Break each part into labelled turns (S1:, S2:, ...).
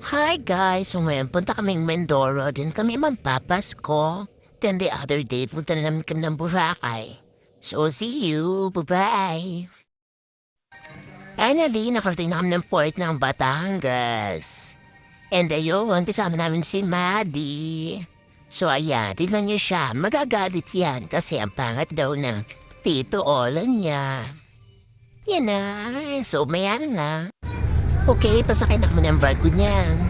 S1: Hi guys! So ngayon, punta kaming Mindoro. Din kami magpapasko. Then the other day, punta na namin kami ng Boracay. So see you! Bye-bye! Finally, nakarating na kami ng port ng Batangas. And ayun, kasama namin si Maddie. So ayan, tignan niyo siya. Magagalit yan kasi ang pangat daw ng tito Olan niya. Yan na. So maya na. Okay, pasakay na kami ng barko niyan.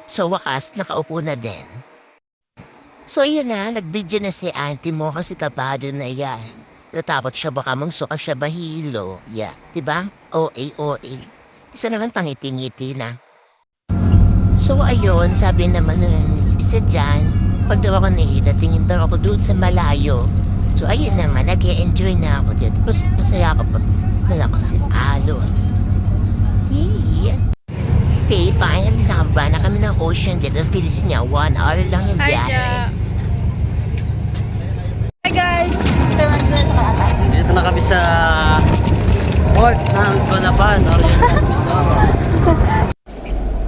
S1: So wakas, nakaupo na din. So yun na, nag-video na si auntie mo kasi kabado na yan. Natapot siya baka mangsuka siya bahilo. Yeah, diba? OA. Isa naman pangiti-ngiti na. So ayun, sabi naman ng isa dyan, pag daw ako nahila, tingin daw ako doon sa malayo. So ayun naman, nag-e-enjoy na ako dyan. Tapos masaya ako pag malakas yung alon. Yeah. Okay, finally nakaba na kami ng ocean dito. Ang bilis niya, 1 hour lang yung biyahe.
S2: Hi guys!
S3: Dito na kami sa port ng Conapan, Oriental Mindoro.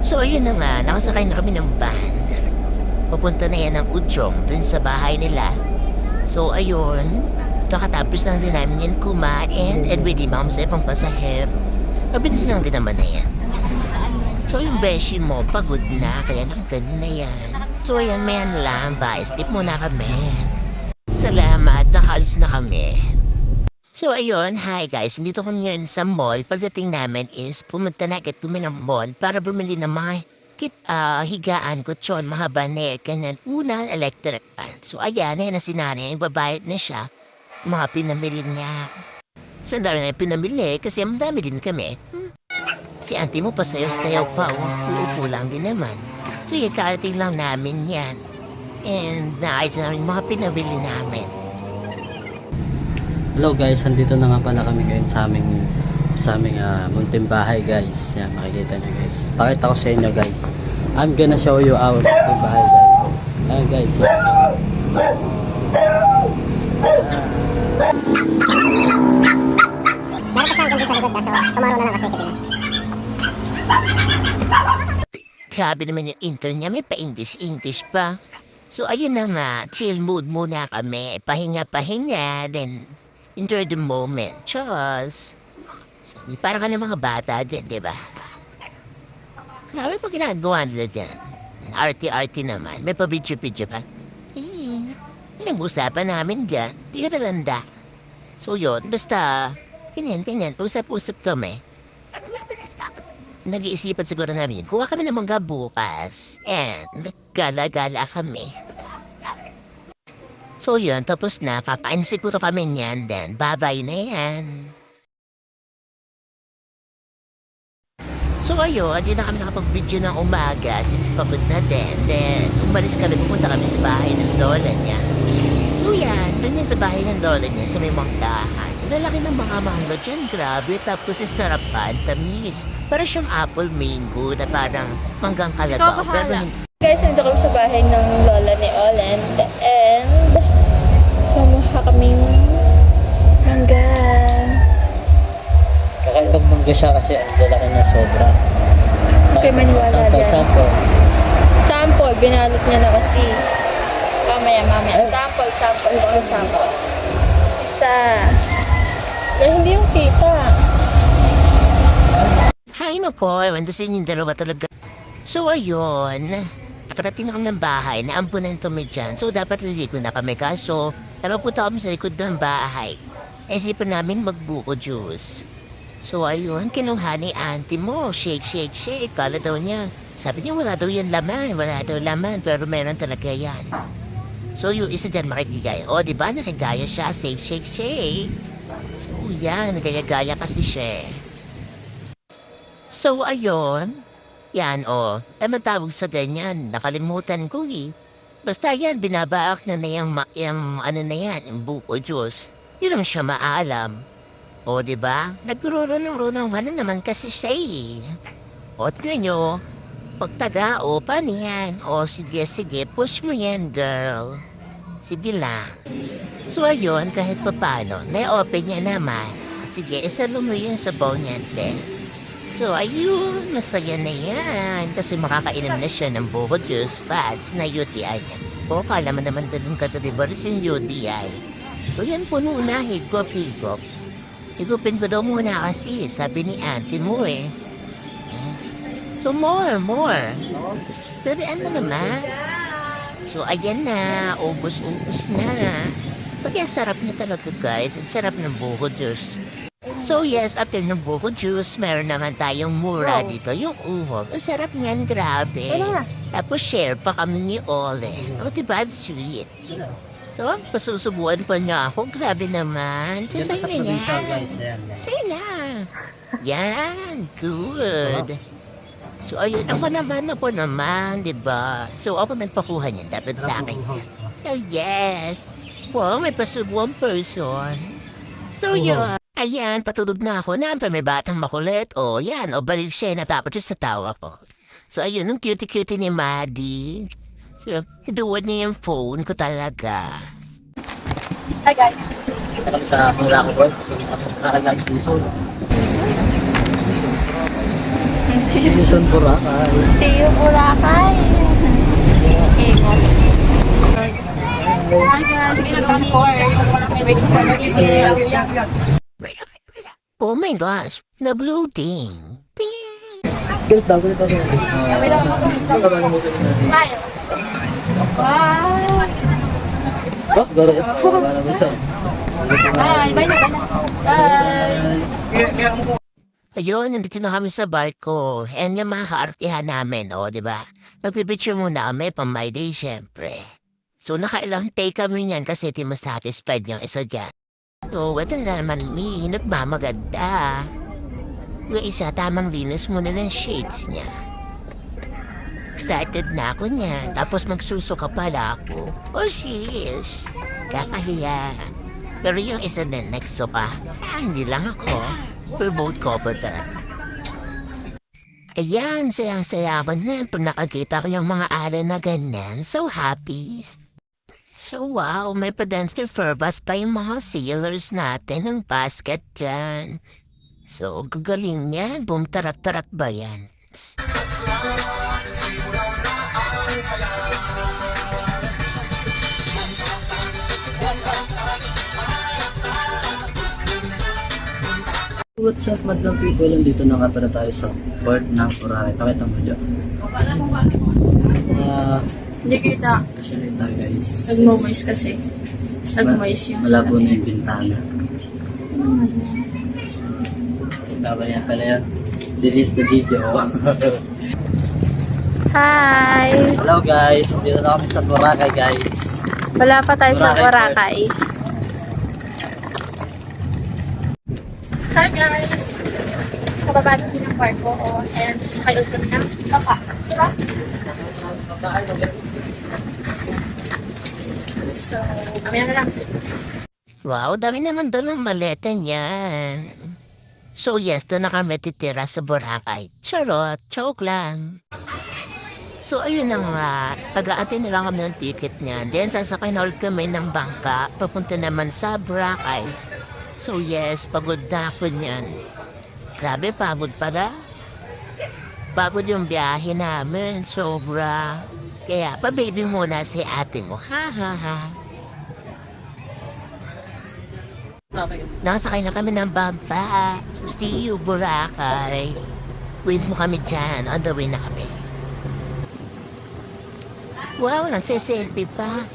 S1: So ayun na nga, nakasakay na kami ng van. Papunta na yan ng Udjong, dun sa bahay nila. So ayun, kakatapos lang din namin yan kumain and with the mom sa ibang pasahero. Mabilis lang din naman na yan. So yung beshi mo, pagod na, kaya ganyan na yan. So ayan, mayan lang, bye. Sleep muna kami. Salamat, nakaalis na kami. So ayun, hi guys, nandito kami ngayon sa mall. Pagdating namin is, pumunta na agad kami ng mall para bumili ng mga higaan, kutsyon, mga banet, ganyan, unang electric fan. So ayan, na si nanay, babayad na siya, mga pinamili niya. So ang dami na pinamili kasi ang dami din kami. Si auntie mo pasayaw-sayaw pa, uupo lang din naman. So yung karating lang namin yan. And naayos namin mga pinabili namin.
S3: Hello guys, andito na nga pala kami ngayon sa aming munting bahay guys. Yan, makikita nyo guys. Pakita ko sa inyo guys. I'm gonna show you our munting bahay guys. Ayan guys.
S4: Meron pa siyang ganda sa likod kaso tumaro na lang kasi kitin.
S1: Grabe naman yung intern niya, may pa-English pa. So ayun na nga, chill mood muna kami. Pahinga-pahinga, then enjoy the moment. Cheers! So, parang ka ng mga bata din, di ba? Grabe pa ginagawa nila dyan. Arty-arty naman. May pa-video-video pa. Pinag-usapan namin dyan. Di ka nalanda. So yun, basta, ganyan, usap-usap kami. Nag-iisipan siguro namin, kuha kami ng mangga bukas. And, gala-gala kami. So yun, tapos na, papain siguro kami niyan, then bye-bye na yan. So ayun, di na kami nakapag-video ng umaga since pagod na din. Then, umalis kami, pupunta kami sa bahay ng lola niya. So yan, dun yan sa bahay ng lola niya sa may manggahan. Ang lalaki ng mga mangga dyan, grabe. Tapos sarapan, tamis. Para siyang apple mango na parang manggang kalabaw. Pero
S2: Guys, nandito kami sa bahay ng lola ni Olan. And kumuha kaming mangga.
S3: Kakaibang mangga siya kasi ang lalaki niya sobra.
S2: Okay, maniwala dyan. Sample, binalot niya na kasi. Mamaya. Sample. Isa. Dahil hindi yung kita.
S1: hay nako, ewan sa inyong dalawa talaga. So ayun, nakarating ako ng bahay, naampunan kami dyan. So dapat liligo na kami kaso, punta kami sa likod ng bahay. Isipan namin magbuko juice. So ayun, kinuha ni auntie mo, shake. Kala daw niya. Sabi niya wala daw laman, pero meron talaga yan. So yung isa dyan makikigaya. O diba nakigaya siya, shake. So yan, nagaya-gaya kasi siya. So ayun, yan man tawag sa ganyan, nakalimutan ko eh. Basta yan, binabaak na yung buko juice. Hindi naman siya maalam. O diba, nagrurunong-runong na naman kasi siya eh. O tignan nyo, pagtaga, paano yan? O sige, push mo yan girl. Sige lang. So ayun, kahit papano, na-open niya naman. Sige, isalo mo yun sa bowl niyan din. So ayun, masaya na yan. Kasi makakainom na siya ng buko juice pads na UTI niya. O, kala mo naman dalong katalibaris yung UTI. So yan po muna, higop-higop. Higupin ko daw muna kasi, sabi ni auntie mo eh. So more. Pero ano naman? So ayan na, ubos-ubos na. Pag sarap niya talaga guys, ang sarap ng buko juice. So yes, after ng buko juice, meron naman tayong mura dito, yung uhog. Ang sarap niyan, grabe. Tapos share pa kami ni Ole. O diba, sweet. So, pasusubuan pa niya ako. Grabe naman. So, sa'yo na yan. Sa'yo na. Yan, good. So, ayun, ako naman, diba? So, ako nagpakuha niyan, dapat sa akin. So, yes. Wow, may pasubuang person. So, yun. Ayan, patulog na ako. Naampa may batang makulit. O, yan. O, balik siya. Natapos siya sa tawa ko. So, ayun, yung cutie-cutie ni Maddie. So, hiduwan niya yung phone ko talaga.
S2: Hi guys.
S3: Alam sa Murako World. Para guys, season. Season Boracay.
S2: See you, Boracay. Ingat. Hi guys. Sige na kami. Wait for the
S1: Oh my gosh, na-bloating.
S3: Galit daw.
S2: Smile. Bye.
S3: Oh, galit. Para mo siya.
S2: Bye. Bye na. Bye.
S1: Ayun, nandito na kami sa barko. And yung mga kaartihan namin, di ba? Magpipicture muna kami pang my day, syempre. So, nakailang take kami niyan kasi di mas satisfied yung isa dyan. So, ito na naman ni, nagmamaganda. Yung isa, tamang linis muna ng shades niya. Excited na ako niya. Tapos magsusuka pala ako. Oh, sheesh. Kakahiya. Pero yung isa na nagsuka, hindi lang ako. For both couple talaga. Ayan, sayang-saya ako na pag nakakita ko yung mga alay na ganyan. So happy. So wow, may pa-dance for bath pa yung mga sailors natin ng basket dyan. So gagaling yan, boom tarat-tarat ba yan?
S3: What's up, madlang people? Nandito na nga pala tayo sa port ng Boracay. Pakita mo dyan.
S2: Hindi kita.
S3: Actually tayo guys.
S2: Nag-moist kasi. Nag-moist yung
S3: malabo na yung bintana. Tama yan pala yan. Delete the video.
S2: Hi!
S3: Hello guys. Nandito na kami sa Boracay guys.
S2: Wala pa tayo sa
S3: Boracay.
S2: Boracay. Hi guys! Kababa na ng barko and sasakay ulit kami ng kapa. Diba? So, kami na lang.
S1: Wow, dami naman doon ang maleta niyan. So yes, doon na kami titira sa Boracay. Charot, joke lang. So ayun na nga, taga-atin na lang kami ng ticket niya. Then sasakay na ulit kami ng bangka, papunta naman sa Boracay. So yes, pagod na ako niyan. Grabe, pagod pala. Pagod yung biyahe namin, sobra. Kaya pa-baby muna si ate mo, ha ha ha. Nakasakay na kami ng bangka. So see you, Boracay. Wait mo kami dyan, on the way na kami. Wow, nagsiselfie pa.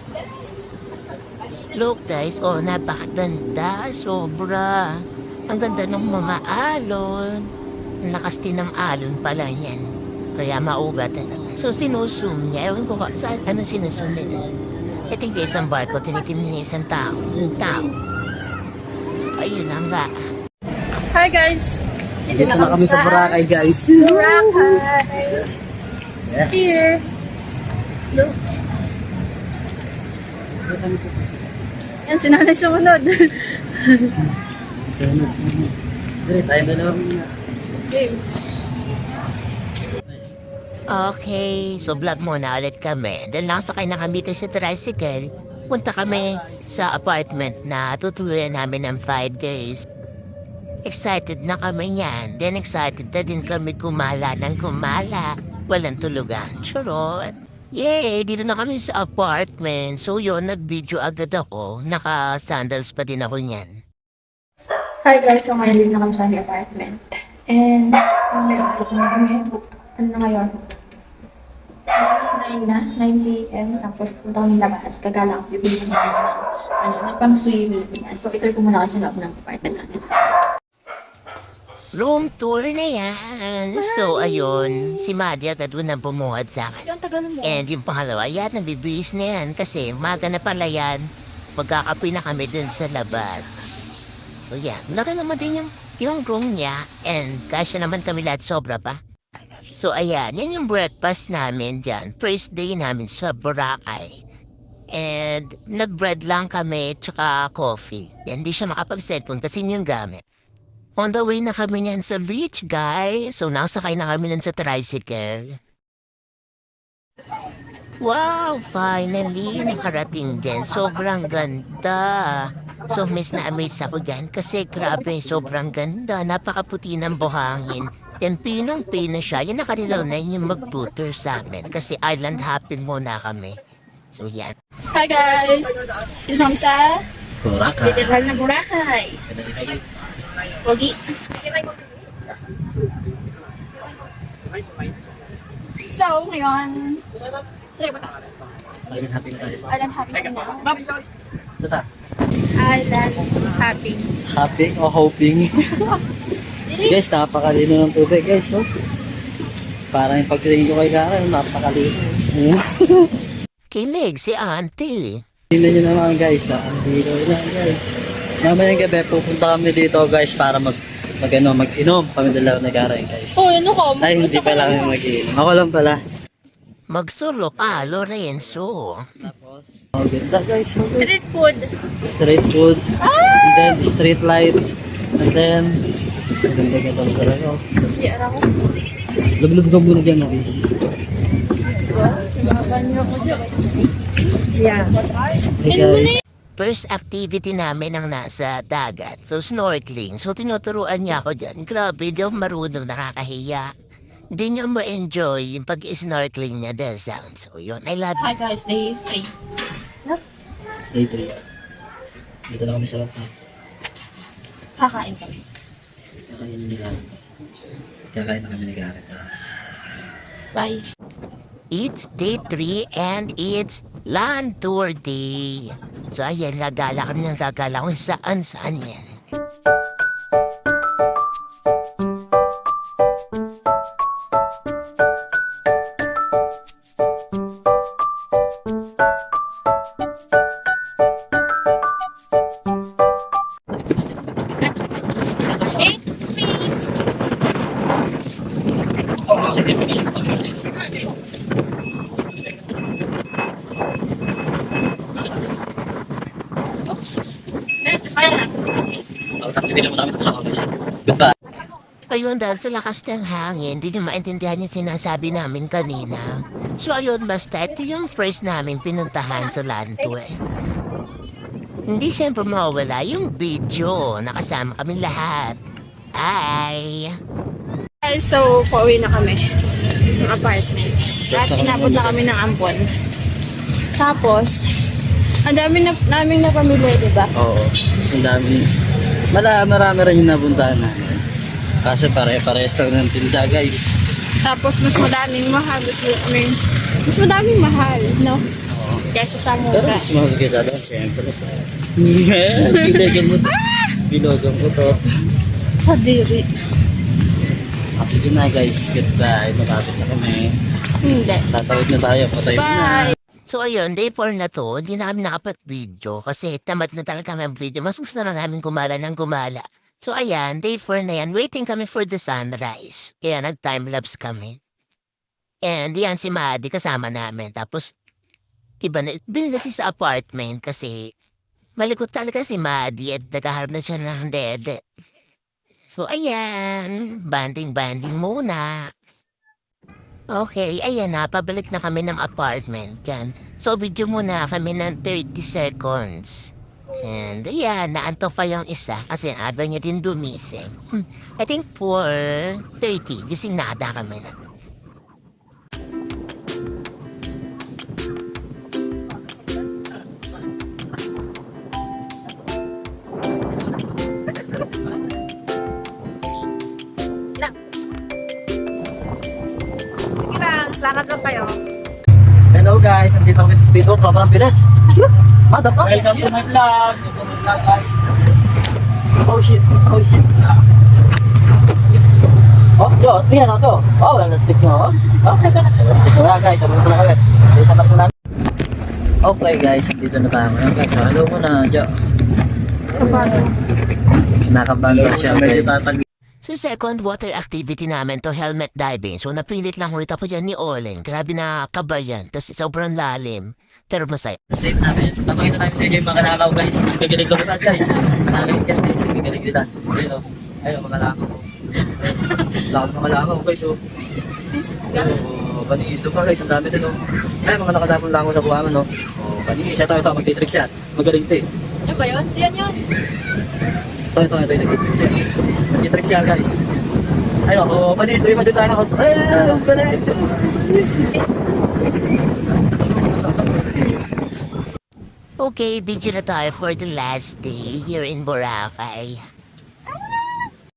S1: Look guys, oh napakaganda, sobra. Ang ganda ng mga alon. Ang lakas din ng alon pala yan. Kaya mauga talaga. So sinusum niya, ewan ko saan, ano sinusum nila. Ito yung isang barko, tinitim niya isang tao, yung tao. So ayun lang nga.
S2: Hi guys!
S3: Dito na kami sa Boracay guys.
S2: Boracay!
S3: Yes.
S2: Here! Look! Yan, sinanay sumunod.
S3: Sunod. Dali, tayo na lang.
S2: Game.
S1: Okay, so vlog muna ulit kami. Then nakasakay na kami tayo sa tricycle. Punta kami sa apartment na tutuluyan namin ng 5 days. excited na kami niyan. Then excited na din kami kumala ng kumala. Walang tulugan. Charot. Yay! Dito na kami sa apartment. So yun, nag-video agad ako. Naka-sandals pa din ako niyan.
S2: Hi guys, so ngayon din na kami sa aming apartment. And, mamaya alis na kami. Ano na ngayon? 9 na, 9 p.m. Tapos punta kami labas. Gagala ako, bibilis na ng pang-swimming. So, ito ko muna kasi sa loob ng apartment namin.
S1: Room tour na yan. So ayun, si Maddie agad na bumuhat sa akin.
S2: Yung tagal mo.
S1: And yung pangalawa, yan, nabibihis na yan. Kasi maga na pala yan. Magkakape na kami dun sa labas. So yan, laki naman din yung room niya. And kasya naman kami lahat, sobra pa. So ayan, yan yung breakfast namin dyan. First day namin sa Boracay. And nag-bread lang kami, tsaka coffee. Yan, hindi siya makapag-cellphone kasi yun yung gamit. On the way na kami niyan sa beach, guys. So nasakay na kami nun sa tricycle. Wow, finally, nakarating din. Sobrang ganda. So miss na amaze ako dyan kasi grabe, sobrang ganda. Napakaputi ng buhangin. Then pinong-pino siya. Yan nakarilaw na yung mag-booter sa amin kasi island hopping muna kami. So yan.
S2: Hi guys! Dito kami sa
S3: Boracay.
S2: literal na Boracay. Pogi. So, ngayon,
S3: Island hopping tayo.
S2: island hopping na.
S3: Ito ta.
S2: Island hopping.
S3: Hopping o hoping? Guys, napakalino ng tubig guys. Oh. Parang yung pagtingin ko kay Kara, napakalino.
S1: Kilig si auntie.
S3: Tingnan nyo naman guys, ang dito lang guys. Mamayang gabi pupunta kami dito guys para mag-inom kami dalawa na Kara guys.
S2: Oh, ano ko?
S3: Ay, hindi pala kami mag-inom. Ako lang pala.
S1: Magsulo ka, Lorenzo.
S3: Tapos, oh, ganda guys. Oh,
S2: Street food.
S3: street food. And then, street light. And then, ganda talaga. Oh.
S2: Siyara ko.
S3: Lublob ka muna dyan. Oh.
S2: Banyo ko dyan. Yeah.
S3: Hey guys.
S1: First activity namin ang nasa dagat. So, snorkeling. So, tinuturuan niya ako dyan. Grabe, di ako marunong, nakakahiya. Hindi niya ma-enjoy yung pag-snorkeling niya dahil sound. So, yun. I love
S2: Hi
S1: you.
S2: guys, day 3.
S3: Day 3. Dito na kami sa lahat.
S2: Kakain kami.
S3: Kakain nila. Kakain na kami ni Karen.
S2: Bye.
S1: It's day 3 and it's land tour day. So, ayan, gagala kami ng gagala kung saan-saan yan.
S3: Tapos dito mo namin sa guys. Goodbye.
S1: Ayun, dahil sa lakas ng hangin, hindi niyo maintindihan yung sinasabi namin kanina. So ayun, basta ito yung first namin pinuntahan sa land tour. Hindi siyempre mawawala yung video. Nakasama kami lahat. Ay!
S2: Guys, so pauwi na kami ng apartment. At inabot na kami ng Ambon. Tapos, ang dami na naming napamili, di ba?
S3: Oo. Mas ang dami. Marami rin yung nabuntahan namin. Kasi pare-parehas lang ng tinda guys.
S2: Tapos, mas madaming mahal. Mas madaming mahal, no?
S3: Oo.
S2: Kaysa sa
S3: Pero
S2: mura.
S3: mas mahal kita doon, siyempre. Gilagan mo to. Gilagan ko to.
S2: Kadiri.
S3: Sige na guys, goodbye. Malapit na kami.
S2: Hindi.
S3: Tatawid na tayo, patay mo na.
S2: Bye!
S1: So ayun, day 4 na to, hindi na kami nakapag-video kasi tamad na talaga kami ang video. Mas gusto na namin gumala ng gumala. So ayan, day 4 na yan, waiting kami for the sunrise. Kaya nag-timelapse kami. And yan si Maddie kasama namin. Tapos, iba na, binilaki sa apartment kasi malikot talaga si Maddie at nagkaharap na siya ng dede. So ayan, banding-banding muna. Okay, ayan na, pabalik na kami ng apartment. Yan. So, video muna kami ng 30 seconds. And ayan, naantok pa yung isa kasi aga niya din dumising. I think 4:30, gising na ata kami na.
S2: Lakad lang kayo.
S3: Hello guys, nandito kami sa speedboat. Sobrang bilis. Madam pa. Welcome to my vlog. Guys. Oh shit. Oh, yo, tingnan na to. Oh, wala na stick nyo. Okay, guys, sabi ko na kami. Sabat ko namin. Okay guys, dito na tayo ngayon guys. So, hello muna, Jo. Nakabago siya guys.
S1: So second water activity namin to helmet diving. So napilit lang ulit ako dyan ni Oleng. Grabe na kabayan. Tapos sobrang lalim. Pero masaya.
S3: State namin. Papakita namin sa inyo yung mga nakaw guys. Ang gagaling ko naman guys. Managaling yan guys. Ang gagaling kita. Ayun o. Ayun mga nakaw. Lakad mga nakaw guys o. Panis doon pa guys. Ang dami din o. Ay mga nakadapon lang ako sa buwangan o. Panis. Siya tayo ito. Magtitrick siya. Magaling ito eh.
S2: Ano ba yun? Yan yun.
S3: Ito. Nagtitrick siya. Nagtitrick siya guys. Ayun o. Panis. Doon tayo na ako. Ay, ang galing.
S1: Okay, video na tayo for the last day here in Boracay.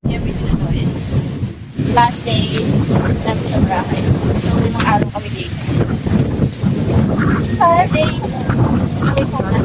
S2: Yung video na to is last day namin sa Boracay. So, limang araw kami dito. 5 days. Okay po na.